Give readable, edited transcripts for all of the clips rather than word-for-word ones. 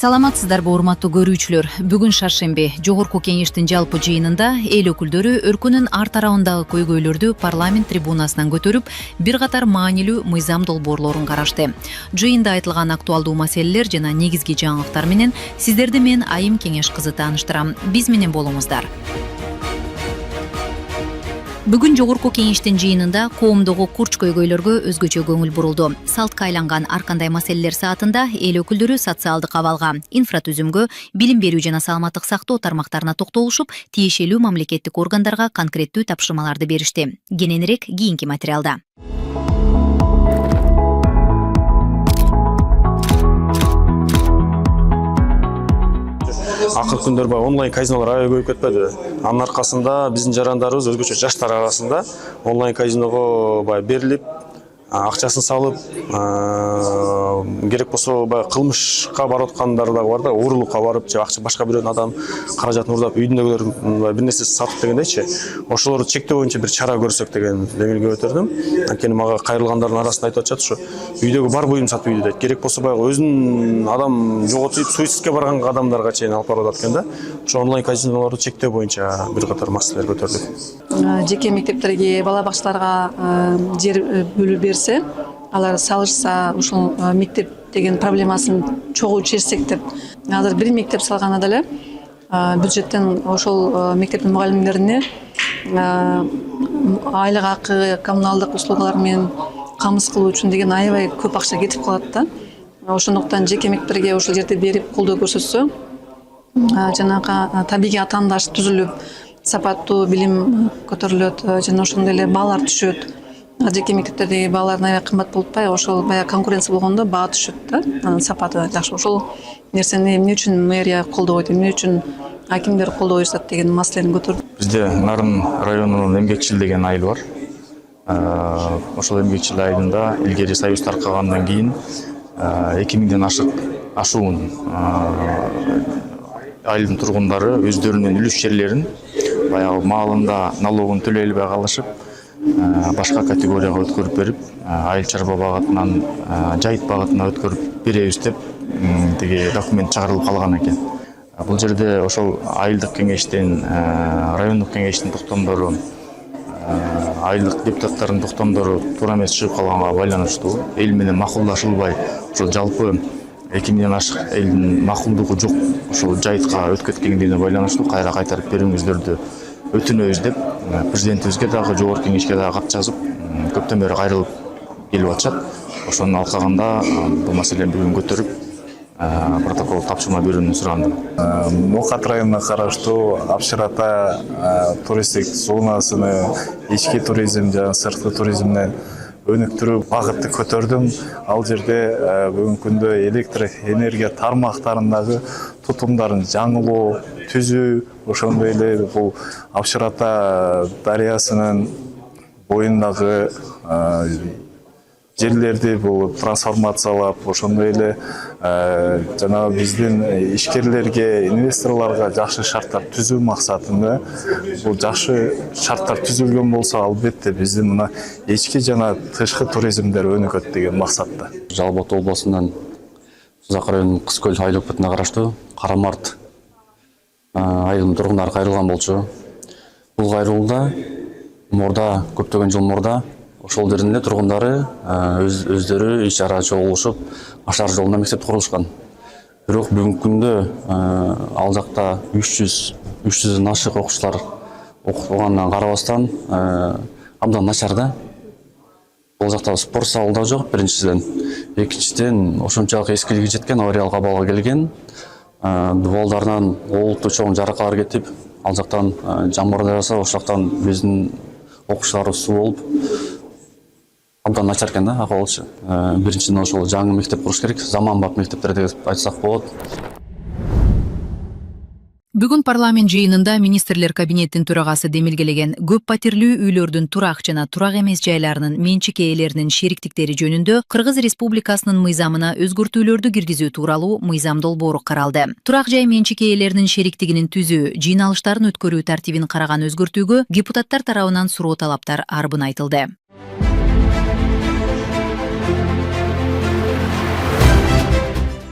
Саламатсыздарбы урматтуу көрүүчүлөр. Бүгүн шаршемби Жогорку кеңештин жалпы жыйынында эл өкүлдөрү өлкөнүн ар тарабындагы көйгөйлөрдү парламент трибунасынан көтөрүп, бир катар маанилүү мыйзам долбоорлорун карашты. Жыйында айтылган актуалдуу маселелер жана негизги жаңылыктар менен сиздерди мен Айым Кеңеш кызы тааныштырам. Биз менен болуңуздар. Бүгүн Жогорку кеңештин жыйынында коомдогу курч көйгөйлөргө өзгөчө көңүл бурулду. Салтка айланган ар кандай маселелер саатында эл өкүлдөрү социалдык абалга, инфратүзүмгө, билим берүү жана саламаттык сактоо тармактарына токтолушуп, тиешелүү мамлекеттик органдарга конкреттүү тапшырмаларды беришти. Кененирээк кийинки материалда. Акыркы күндөр баягы онлайн казинолор аябай көбөйүп кетпеди. Анын аркасында биздин жарандарыбыз өзгөчө жаштар арасында онлайн казиного баягы берилип, акчасын салып, керек болсо баягы кылмышка барып аткандар дагы бар да, уурулукка барып, же акча башка бирөөнүн адам каражатын уурдап, үйдүндөгүлөр бир нерсе сатып дегендейчи. Ошолорду чектөө боюнча бир чара көрсөк деген демилге өтөрдүм. Анткени мага кайрылгандардын арасында айтып атышат, ушу үйдөгү бар буюм сатып үйдү дейт. Керек болсо баягы өзүнүн адам жоготуп, суицидке барган адамдарга чейин алып барып атат экен да. Ошо онлайн казинолорду чектөө боюнча бир катар маселелер көтөрдүк. Жеке мектептерге, бала бакчаларга жер бөлүп берсе, алар салышса, ушул мектеп деген проблемасын чогуу чечсек деп, азыр бир мектеп салганда деле бюджеттен ошол мектептин мугалимдерине айлык акы, коммуналдык услугалар менен камсыз кылуу үчүн деген аябай көп акча кетип калат да. Ошондуктан жеке мектептерге ошол жерде берип колдоо көрсөтсө, жанагы табигый атаандаш түзүлүп, сапаттуу билим көтөрүлөт, жана ошондой эле баалар түшөт. Жеке мектептердеги баалар аябай кымбат болуп атпайбы? Ошол баягы конкуренция болгондо баа түшөт да, анын сапаты жакшы. Ошол нерсени эмне үчүн мэрия колдобойт, эмне үчүн акимдер колдобой жатат деген маселени көтөрдүк. Бизде Нарын районунун эмгекчил деген айыл бар. Ошол эмгекчил айылында илгери союз таркагандан кийин 2000ден ашуун айылдын тургундары өздөрүнүн үлүш жерлерин баягы маалында налогун төлөй албай калышып, башка категорияга өткөрүп берип, айыл чарба багытынан жайыт багытына өткөрүп беребиз деп деги документ чыгарылып калган экен. Бул жерде ошол айылдык кеңештин, райондук кеңештин токтомдору, айылдык депутаттардын токтомдору туура эмес чыгып калганга байланыштуу, эл менен макулдашылбай, ошол жалпы 2000ден ашык элдин макулдугу жок ошол жайытка өткөткендигине байланыштуу кайра кайтарып берүүңүздөрдү өтүнөбүз деп президентибизге дагы, жогорку кеңешке дагы кат жазып, көптөн бери кайрылып келип атышат. Ошонун алкагында бул маселени бүгүн көтөрүп, протокол тапшырма берүүнү сурандым. Ноокат районуна караштуу Апшыр Ата туристтик зонасыны ички туризм жана сырткы туризмден өнүктүрүү багытты көтөрдүм. Ал жерде бүгүнкү күндө электр энергия тармактарындагы тутумдарын жаңылоо, түзүү, ошондой эле бул Апшыр Ата дарыясынын боюндагы жерлерди бул трансформациялап, ошондой эле жана биздин ишкерлерге, инвесторлорго жакшы шарттар түзүү максатында бул жакшы шарттар түзүлгөн болсо, албетте биздин мына ички жана тышкы туризмдер өнүгөт деген максатта. Жалал Абад областынан Созак районунун Кызкөл айыл өкмөтүнө караштуу Карамарт айылынын тургундары кайрылган болчу. Бул кайрылууда мурда көптөгөн жыл мурда ошол жердин эле тургундары өздөрү иш чара чогулушуп, Ашар жолуна мектеп курушкан. Бирок бүгүнкү күндө ал жакта 300дөн ашык окуучулар окуганына карабастан абдан начар да. Бул жакта спорт залы да жок, биринчиден. Экинчиден, ошончалык эскилиги жеткен, авариялык абалга келген. Дубалдарынан олуттуу чоң жаракалар кетип, ал жактан жамгыр жааса, ошол жактан биздин окуучулар суу болуп, абдан начар экен да акыбалчы. Биринчиден ошол жаңы мектеп куруш керек, заманбап мектептер деп айтсак болот. Бүгүн парламент жыйынында министрлер кабинеттин төрагасы демилгелеген көп патирлүү үйлөрдүн турак жана турак эмес жайларынын менчик ээлеринин шериктиктери жөнүндө Кыргыз Республикасынын мыйзамына өзгөртүүлөрдү киргизүү тууралуу мыйзам долбоору каралды. Турак жай менчик ээлеринин шериктигинин түзүү, жыйналыштарын өткөрүү тартибин караган өзгөртүүгө депутаттар тарабынан суроо талаптар арбын айтылды.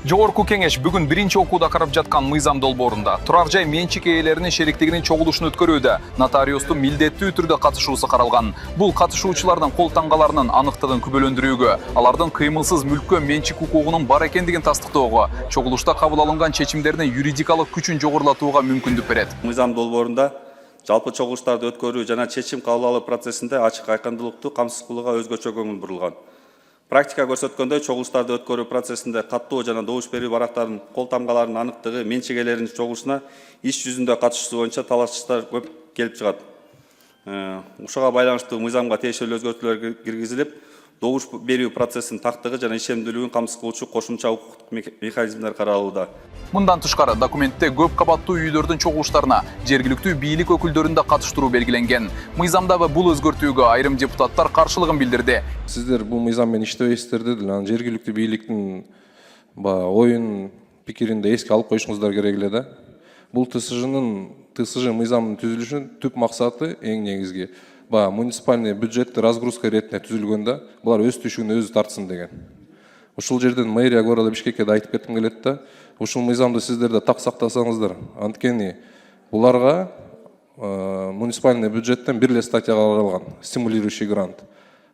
Жогорку кеңеш бүгүн биринчи окууда карап жаткан мыйзам долбоорунда турак жай менчик ээлеринин шериктигинин чогулушун өткөрүүдө нотариустун милдеттүү түрдө катышуусу каралган. Бул катышуучулардын кол таңгаларынын аныктыгын күбөлөндүрүүгө, алардын кыймылсыз мүлккө менчик укугунун бар экендигин тастыктоого, чогулушта кабыл алынган чечимдердин юридикалык күчүн жогорулатууга мүмкүндүк берет. Мыйзам долбоорунда жалпы чогулуштарды өткөрүү жана чечим кабыл алуу процессинде ачык айкындуулукту камсыз кылууга өзгөчө көңүл бурулган. Практика көрсөткөндөй, чогулуштарды өткөрүү процессинде каттоо жана добуш берүү барактарынын кол тамгаларынын аныктыгы, менчик ээлеринин чогулушуна иш жүзүндө катышуусу боюнча талаштар көп келип чыгат. Ушуга байланыштуу мыйзамга тиешелүү өзгөртүүлөр киргизилип, добуш берүү процессинин тактыгы жана ишемдүүлүгүн камсыз кылуучу кошумча укуктук механизмдер каралууда. Мындан тышкары документте көп кабаттуу үйлөрдүн чогулуштарына жергиликтүү бийлик өкүлдөрүн да катыштыруу белгиленген. Мыйзамдагы бул өзгөртүүгө айрым депутаттар каршылыгын билдирди. Сиздер бул мыйзам менен иштебейсиздер деди. Анан жергиликтүү бийликтин оюн, пикирин да эске алып коюшуңуздар керек эле да. Бул ТСЖ мыйзамынын түзүлүшүнүн түп максаты эң негизги муниципальный бюджетти разгрузка иретине түзүлгөн да. Булар өз түшүгүн өзү тартсын деген. Ушул жерден мэрия города Бишкекке да айтып кетким келет да. Ушул мыйзамды сиздер да так сактасаңыздар. Анткени буларга муниципальный бюджеттен бир эле статьяга каралган стимулирующий грант.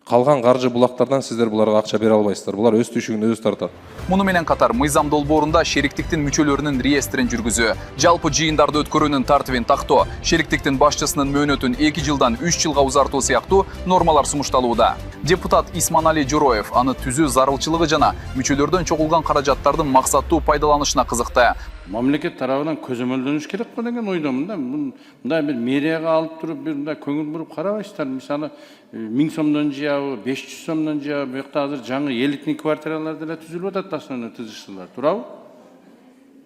Калган каржы булактардан сиздер буларга акча бере албайсыздар. Булар өз түшүгүн өзү тартат. Муну менен катар мыйзам долбоорунда шериктиктин мүчөлөрүнүн реестрин жүргүзүү, жалпы жыйындарды өткөрүүнүн тартибин тактоо, шериктиктин башчысынын мөөнөтүн 2 жылдан 3 жылга узартуу сыяктуу нормалар сунушталууда. Депутат Исманали Жороев аны түзүү зарылчылыгы жана мүчөлөрдөн чогулган каражаттардын максаттуу пайдаланышына кызыкты. Мамлекет тарабынан көзөмөлдөнүш керек го деген ойдомун да. Мындай бир мэрияга алып туруп бир мындай көңүл буруп карабайсыздар. Мисалы 1000 сомдон жыябы, 500 сомдон жыябы, буякта азыр жаңы элитный квартиралар деле түзүлүп атат основной ТСЖлар, туурабы?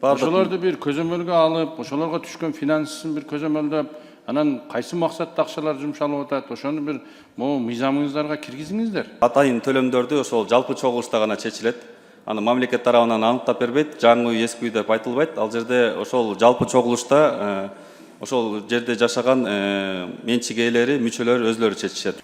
Ошолорду бир көзөмөлгө алып, ошолорго түшкөн финансын бир көзөмөлдөп, анан кайсы максатта акчалар жумшалып атат, ошону бир мыйзамыңыздарга киргизиңиздер. Атайын төлөмдөрдү ошол жалпы чогулушта гана чечилет. Аны мамлекет тарабынан аныктап бербейт, жаңы үй, эски үй деп айтылбайт. Ал жерде ошол жалпы чогулушта ошол жерде жашаган менчик ээлери, мүчөлөр өзлөрү чечишет.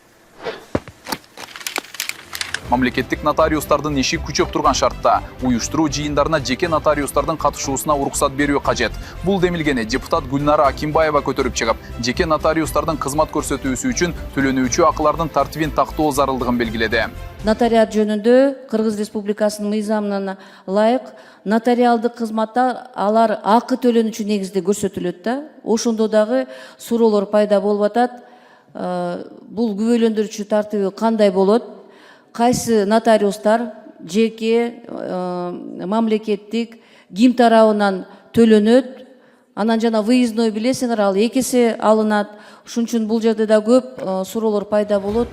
Мамлекеттик нотариустардын иши күчөп турган шартта уюштуруу жыйындарына жеке нотариустардын катышуусуна уруксат берүү кажет. Бул демилгени депутат Гүлнара Акимбаева көтөрүп чыгып, жеке нотариустардын кызмат көрсөтүүсү үчүн төлөнүүчү акылардын тартибин тактоо зарылдыгын белгиледи. Нотариат жөнүндө Кыргыз Республикасынын мыйзамына ылайык нотариалдык кызматта алар акы төлөнүүчү негизде көрсөтүлөт да. Ошондо дагы суроолор пайда болуп атат. Бул күбөлөндүрүүчү тартиби кандай болот? Кайсы нотариустар жеке, мамлекеттик, ким тарабынан төлөнөт, анан жана выездной билесиңер, ал экесе алынат. Ушун үчүн бул жерде да көп суроолор пайда болот.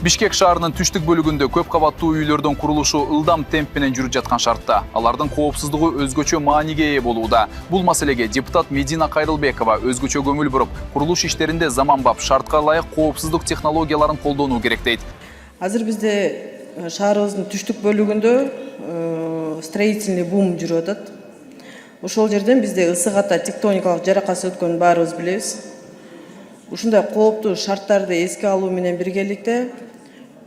Бишкек шаарынын түштүк бөлүгүндө көп кабаттуу үйлөрдүн курулушу ылдам темп менен жүрүп жаткан шартта. Алардын коопсуздугу өзгөчө мааниге ээ болууда. Бул маселеге депутат Медина Кайрылбекова өзгөчө көңүл буруп, курулуш иштеринде заманбап, шартка ылайык коопсуздук технологияларын колдонуу керек дейт. Азыр бизде шаарыбыздын түштүк бөлүгүндө строительный бум жүрүп атат. Ошол жерден бизде ысык ата тектоникалык жаракасы өткөнүн баарыбыз билебиз. Ушундай кооптуу шарттарды эске алуу менен биргеликте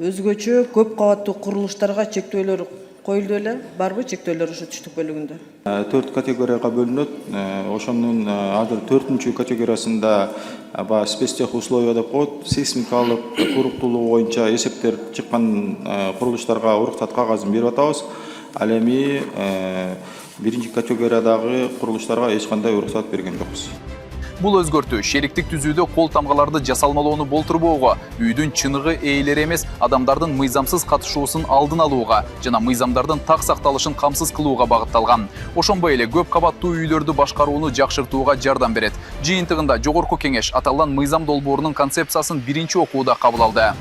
өзгөчө көп кабаттуу курулуштарга чектөөлөр коюлду эле. Барбы чектөөлөр ошо түштүк бөлүгүндө? 4 категорияга бөлүнөт. Ошонун азыр 4-чү категориясында спецтех условия деп коет, сейсмикалык туруктуулугу боюнча эсептер чыккан курулуштарга уруксат кагазын берип атабыз. Ал эми 1-чи категориядагы курулуштарга эч кандай уруксат берген жокпуз. Бул өзгөртүү шериктик түзүүдө кол тамгаларды жасалмалоону болтурбоого, үйдүн чыныгы ээлери эмес, адамдардын мыйзамсыз катышуусун алдын алууга жана мыйзамдардын так сакталышын камсыз кылууга багытталган. Ошондой эле көп кабаттуу үйлөрдү башкарууну жакшыртууга жардам берет. Жыйынтыгында Жогорку кеңеш аталган мыйзам долбоорунун концепциясын биринчи окууда кабыл алды.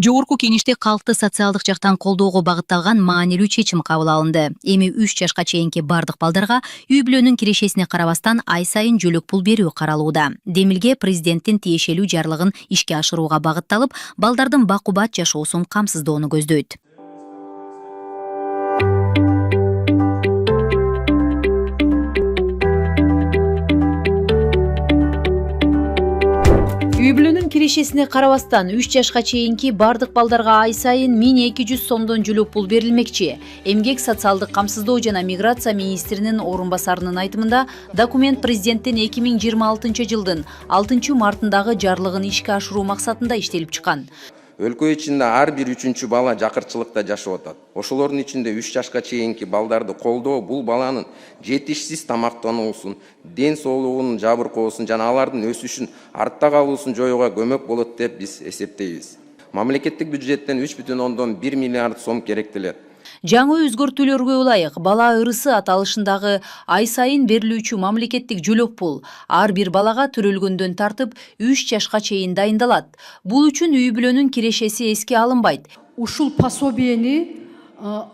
Жогорку кеңеште калкты социалдык жактан колдоого багытталган маанилүү чечим кабыл алынды. Эми 3 жашка чейинки бардык балдарга үй бүлөнүн кирешесине карабастан ай сайын жөлөк пул берүү каралууда. Демилге президенттин тиешелүү жарлыгын ишке ашырууга багытталып, балдардын бакубат жашоосун камсыздоону көздөйт. Үй бүлөнүн кирешесине карабастан 3 жашка чейинки бардык балдарга ай сайын 1200 сомдон жүлөк пул берилмекчи. Эмгек социалдык камсыздоо жана миграция министринин орун басарынын айтымында документ президенттин 2026 жылдын 6 мартындагы жарлыгын ишке ашыруу максатында иштелип чыккан. Өлкө ичинде ар бир 3-чү бала жакырчылыкта жашап атат. Ошолордун ичинде 3 жашка чейинки балдарды колдоо бул баланын жетишсиз тамактануусун, ден соолугунун жабыркоосун жана алардын өсүшүн, артта калуусун жоюуга көмөк болот деп биз эсептейбиз. Мамлекеттик бюджеттен 3,1 миллиард сом керектелет. Жаңы өзгөртүүлөргө ылайык бала ырысы аталышындагы ай сайын берилүүчү мамлекеттик жөлөк пул ар бир балага төрөлгөндөн тартып 3 жашка чейин дайындалат. Бул үчүн үй бүлөнүн кирешеси эске алынбайт. Ушул пособияны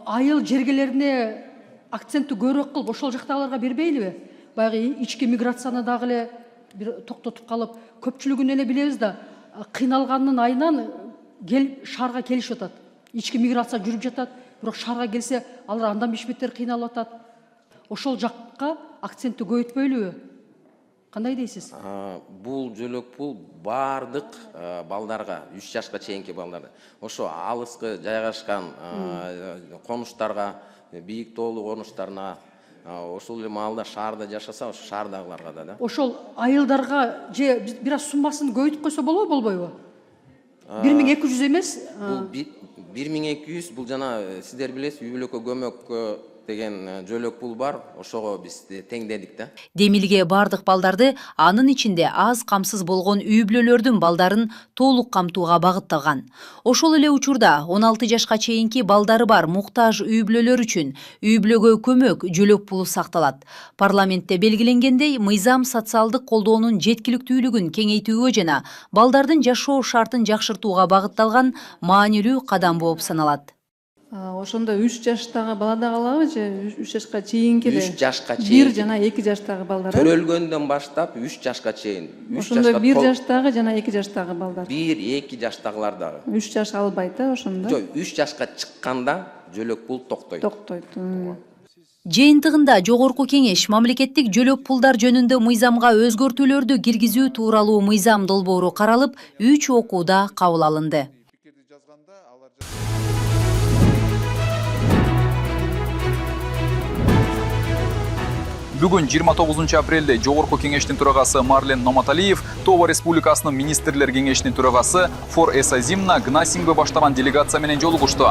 айыл жергелерине акцентти көбүрөөк кылып ошол жактагыларга бербейлиби? Баягы ички миграцияны дагы эле бир токтотуп калып, көпчүлүгүн эле билебиз да, кыйналганын айынан шаарга келишип атат. Ички миграция жүрүп жатат. Бирок шаарга келсе, алар андан бешбеттер кыйналып атат. Ошол жакка акцентти көбөйтпөйлүбү? Кандай дейсиз? Бул жөлөк пул бардык балдарга, 3 жашка чейинки балдарга, ошо алыскы жайгашкан конуштарга, бийик тоолуу конуштарына, ошол эле маалда шаарда жашаса, ошо шаардагыларга да. Ошол айылдарга же бир аз суммасын көбөйтүп койсо болобу, болбойбу? 1200 эмес? 1200 бул жана сиздер билесиз, үй бүлөккө көмөк деген жөлөк пул бар, ошого биз теңдедик да. Демилге бардык балдарды анын ичинде аз камсыз болгон үй бүлөлөрдүн балдарын толук камтууга багытталган. Ошол эле учурда 16 жашка чейинки балдары бар муктаж үй бүлөлөр үчүн үй бүлөгө көмөк жөлөк пулу сакталат. Парламентте белгиленгендей, мыйзам социалдык колдоонун жеткиликтүүлүгүн кеңейтүүгө жана балдардын жашоо шартын жакшыртууга багытталган маанилүү кадам болуп саналат. Ошондо 3 жаштагы балада калабы же 3 жашка чейинки? 3 жашка чейин. 1 жана 2 жаштагы балдар. Төрөлгөндөн баштап 3 жашка чейин. Ошондо 1 жаштагы жана 2 жаштагы балдар. 1-2 жаштагылар дагы. 3 жаш албайт да ошондо? Жок, 3 жашка чыкканда жөлөк пул токтойт. Токтойт. Жыйынтыгында жогорку кеңеш мамлекеттик жөлөк пулдар жөнүндө мыйзамга өзгөртүүлөрдү киргизүү тууралуу мыйзам долбоору каралып, 3 окууда кабыл алынды. Бүгүн 29 апрелде Жогорку кеңештин төрагасы Марлен Номаталиев, Того Республикасынын министрлер кеңешинин төрагасы Фор Эсазимна Гнасингбе баштаган делегация менен жолугушту.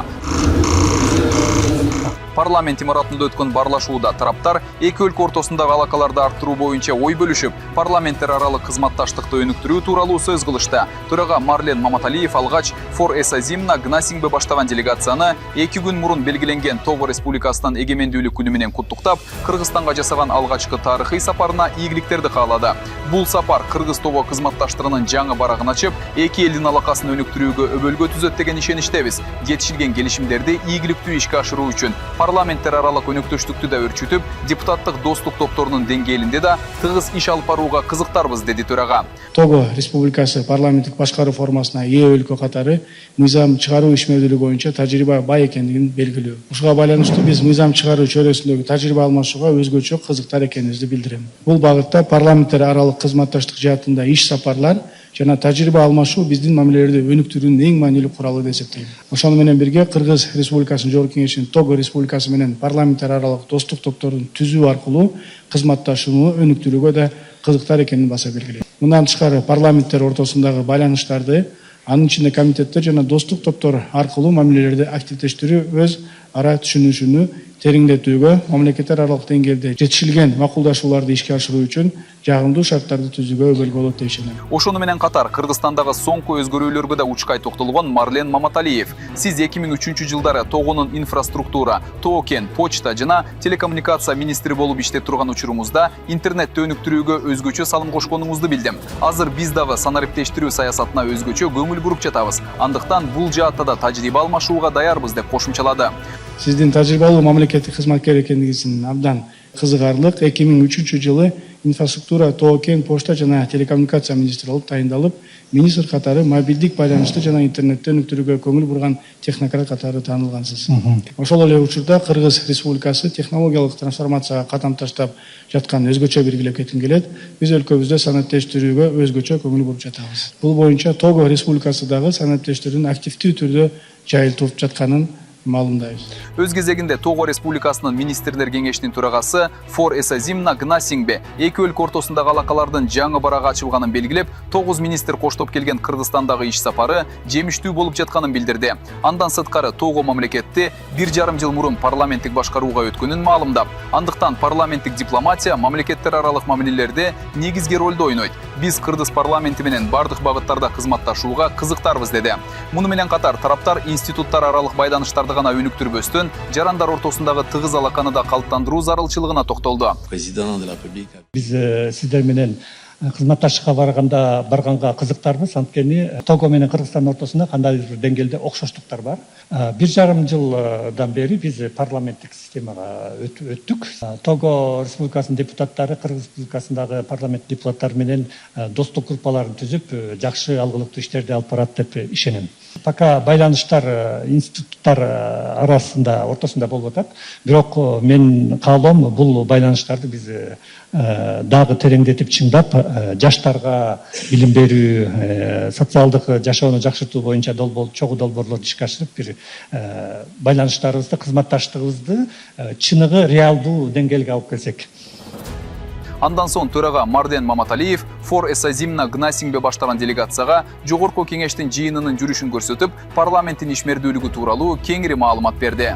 Парламент имаратында өткөн барлашууда тараптар эки өлкө ортосундагы алакаларды арттыруу боюнча ой бөлүшүп, парламенттер аралык кызматташтыкты өнүктүрүү тууралуу сөз кылышты. Төрага Марлен Маматалиев алгач Фор Эсазимна Гнасингбе баштаган делегацияны 2 күн мурун белгиленген Того Республикасынын эгемендүүлүк күнү менен куттуктап, Кыргызстанга жасаган алгачкы тарыхый сапарына ийгиликтерди каалады. Бул сапар Кыргыз-Того кызматташтыгынын жаңы барагын ачып, эки элдин алакасын өнүктүрүүгө өбөлгө түзөт деген ишеничтебиз. Жетишилген келишимдерди ийгиликтүү ишке ашыруу үчүн парламенттер аралык өнүктүштүктү да өрчүтүп, депутаттык достук топторунун деңгээлинде да тыгыз иш алып барууга кызыктарбыз, деди төрага. Того Республикасы парламенттик башкаруу формасына ээ өлкө катары мыйзам чыгаруу ишмердүүлүгү боюнча тажрыйба бай экендигин белгилүү. Ушуга байланыштуу биз мыйзам чыгаруу чөйрөсүндөгү тажрыйба алмашууга өзгөчө кызыктар экенибизди билдирем. Бул багытта парламенттер аралык кызматташтык жаатында иш сапарлар жана тажрыйба алмашуу биздин мамилелерди өнүктүрүүнүн эң маанилүү куралы деп эсептейм. Ошону менен бирге Кыргыз Республикасынын Жогорку кеңешинин Того Республикасы менен парламенттер аралык достук топторун түзүү аркылуу кызматташууну өнүктүрүүгө да кызыктар экенин баса белгилейм. Мындан тышкары парламенттер ортосундагы байланыштарды, анын ичинде комитеттер жана достук топтор аркылуу мамилелерди активдештирүү өз ара түшүнүшүнү тереңдетүүгө, мамлекеттер аралык деңгээлде жетишилген макулдашууларды ишке ашыруу үчүн жагымдуу шарттарды түзүүгө өбөлгө болот деп ишенем. Ошону менен катар Кыргызстандагы соңку өзгөрүүлөргө да учкай токтолгон Марлен Маматалиев. Сиз 2003 жылдары Тогонун инфраструктура, Тоокен, почта жана телекоммуникация министри болуп иштеп турган учурумузда интернетти өнүктүрүүгө өзгөчө салым кошконуңузду билдим. Азыр биз дагы санариптештирүү саясатына өзгөчө көңүл буруп жатабыз. Андыктан бул жаатта да тажрыйба алмашууга даярбыз, деп кошумчалады. Сиздин тажрыйбалуу мамлекеттик кызматкер экендигиңиз абдан кызыгарлык. 2003 жылы инфраструктура, Тоокен, почта жана телекоммуникация министри болуп тайындалып, министр катары мобилдик байланышты жана интернеттен өнүктүрүүгө көңүл бурган технократ катары таанылгансыз. Ошол эле учурда Кыргыз Республикасы технологиялык трансформацияга кадам таштап жатканын өзгөчө белгилеп кетким келет. Биз өлкөбүздө санаттештирүүгө өзгөчө көңүл буруп жатабыз. Бул боюнча Того Республикасы дагы санаттештирүүнүн активдүү түрдө жайылтылып жатканын маалымдайбыз. Өз кезегинде Того Республикасынын министрлер кеңешинин төрагасы Фор Эсазимна Гнасингбе эки өлкө ортосундагы алакалардын жаңы барага ачылганын белгилеп, 9 министр коштоп келген Кыргызстандагы иш сапары жемиштүү болуп жатканын билдирди. Андан сырткары Того мамлекетти 1,5 жыл мурун парламенттик башкарууга өткөнүн маалымдап, андыктан парламенттик дипломатия мамлекеттер аралык мамилелерде негизги ролду ойнойт. Биз Кыргыз парламенти менен бардык багыттарда кызматташууга кызыктарбыз деди. Муну менен катар тараптар институттар аралык байланыштарды гана өнүктүрбөстөн, жарандар ортосундагы тыгыз алаканы да калыптандыруу зарылчылыгына токтолду. Биз сиздер менен кызматташышка барганга кызыктарбыз. Анткени Того менен Кыргызстандын ортосунда кандайдыр бир деңгээлде окшоштуктар бар. 1,5 жылдан бери биз парламенттик системага өттүк. Того Республикасынын депутаттары Кыргыз Республикасындагы парламент депутаттары менен достук группаларын түзүп, жакшы алгылыктуу иштерди алып барат деп ишенем. Пока байланыштар институттар арасында ортосунда болуп атат. Бирок мен каалоом бул байланыштарды биз дагы тереңдетип чыңдап, жаштарга билим берүү, социалдык жашоону жакшыртуу боюнча чогуу долбоорлорду ишке ашырып, бир байланыштарыбызды, кызматташтыгыбызды чыныгы реалдуу деңгээлге алып келсек. Андан соң төрага Марден Маматалиев Фор Эсазимна Гнасингбе баштаган делегацияга жогорку кеңештин жыйынынын жүрүшүн көрсөтүп, парламенттин ишмердүүлүгү тууралуу кеңири маалымат берди.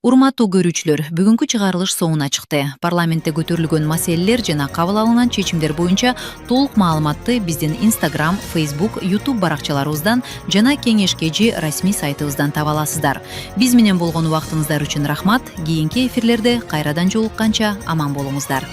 Урматтуу көрүүчүлөр, бүгүнкү чыгарылыш соңуна чыкты. Парламентте көтөрүлгөн маселелер жана кабыл алынган чечимдер боюнча толук маалыматты биздин Instagram, Facebook, YouTube баракчаларыбыздан жана Кеңеш-КЖ расмий сайтыбыздан таба аласыздар. Биз менен болгон убактыңыздар үчүн рахмат. Кийинки эфирлерде кайрадан жолукканча аман болуңуздар.